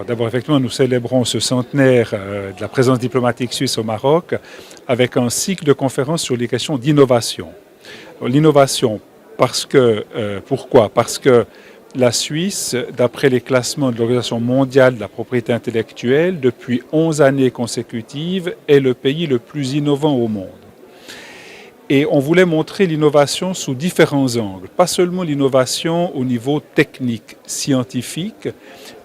Alors d'abord, effectivement, nous célébrons ce centenaire de la présence diplomatique suisse au Maroc avec un cycle de conférences sur les questions d'innovation. L'innovation, pourquoi? Parce que la Suisse, d'après les classements de l'Organisation mondiale de la propriété intellectuelle, depuis 11 années consécutives, est le pays le plus innovant au monde. Et on voulait montrer l'innovation sous différents angles, pas seulement l'innovation au niveau technique, scientifique,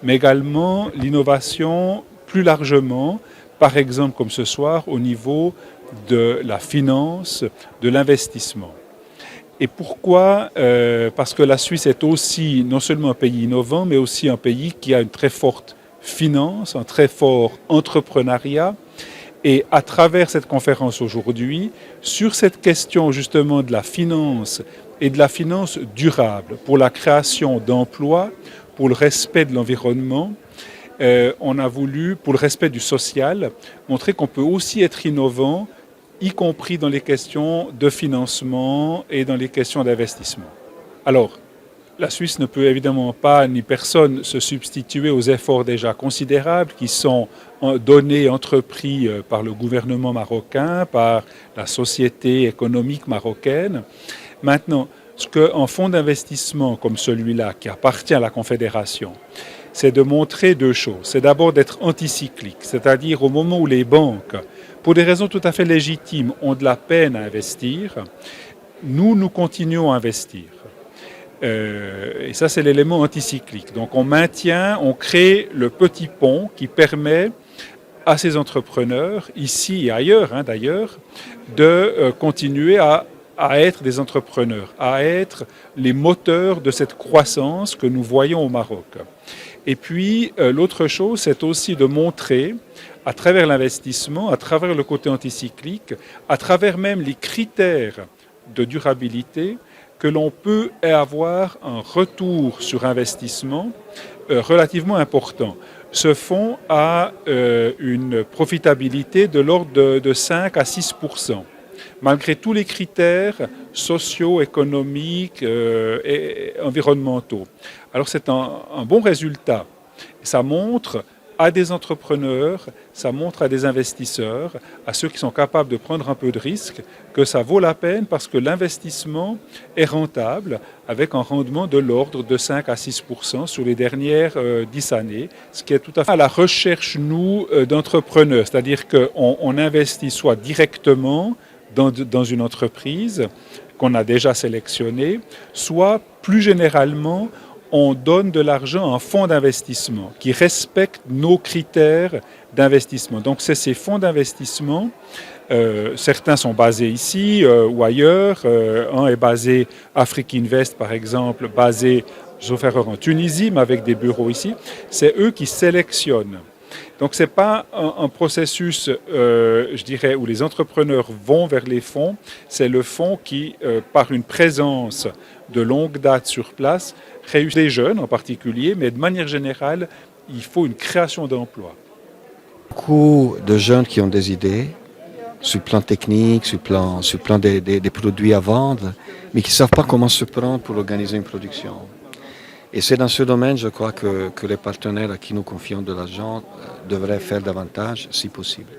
mais également l'innovation plus largement, par exemple comme ce soir, au niveau de la finance, de l'investissement. Et pourquoi? Parce que la Suisse est aussi non seulement un pays innovant, mais aussi un pays qui a une très forte finance, un très fort entrepreneuriat. Et à travers cette conférence aujourd'hui, sur cette question justement de la finance et de la finance durable, pour la création d'emplois, pour le respect de l'environnement, on a voulu, pour le respect du social, montrer qu'on peut aussi être innovant, y compris dans les questions de financement et dans les questions d'investissement. Alors, la Suisse ne peut évidemment pas, ni personne, se substituer aux efforts déjà considérables qui sont donnés, entrepris par le gouvernement marocain, par la société économique marocaine. Maintenant, ce qu'un fonds d'investissement comme celui-là, qui appartient à la Confédération, c'est de montrer deux choses. C'est d'abord d'être anticyclique, c'est-à-dire au moment où les banques, pour des raisons tout à fait légitimes, ont de la peine à investir, nous continuons à investir. Et ça, c'est l'élément anticyclique. Donc on crée le petit pont qui permet à ces entrepreneurs, ici et ailleurs d'ailleurs, de continuer à être des entrepreneurs, à être les moteurs de cette croissance que nous voyons au Maroc. Et puis, l'autre chose, c'est aussi de montrer, à travers l'investissement, à travers le côté anticyclique, à travers même les critères de durabilité, que l'on peut avoir un retour sur investissement relativement important. Ce fonds a une profitabilité de l'ordre de 5 à 6%, malgré tous les critères sociaux, économiques et environnementaux. Alors c'est un bon résultat. Ça montre à des entrepreneurs, ça montre à des investisseurs, à ceux qui sont capables de prendre un peu de risque, que ça vaut la peine parce que l'investissement est rentable avec un rendement de l'ordre de 5 à 6% sur les dernières 10 années, ce qui est tout à fait à la recherche, nous, d'entrepreneurs. C'est-à-dire qu'on investit soit directement dans une entreprise qu'on a déjà sélectionnée, soit plus généralement, on donne de l'argent à un fonds d'investissement qui respecte nos critères d'investissement. Donc, c'est ces fonds d'investissement, certains sont basés ici ou ailleurs. Un est basé, Afrique Invest par exemple, basé, sauf erreur, en Tunisie, mais avec des bureaux ici. C'est eux qui sélectionnent. Donc, ce n'est pas un processus, je dirais, où les entrepreneurs vont vers les fonds. C'est le fonds qui, par une présence de longue date sur place, réussit les jeunes en particulier, mais de manière générale, il faut une création d'emplois. Beaucoup de jeunes qui ont des idées sur le plan technique, sur le plan des produits à vendre, mais qui ne savent pas comment se prendre pour organiser une production. Et c'est dans ce domaine, je crois, que les partenaires à qui nous confions de l'argent devraient faire davantage, si possible.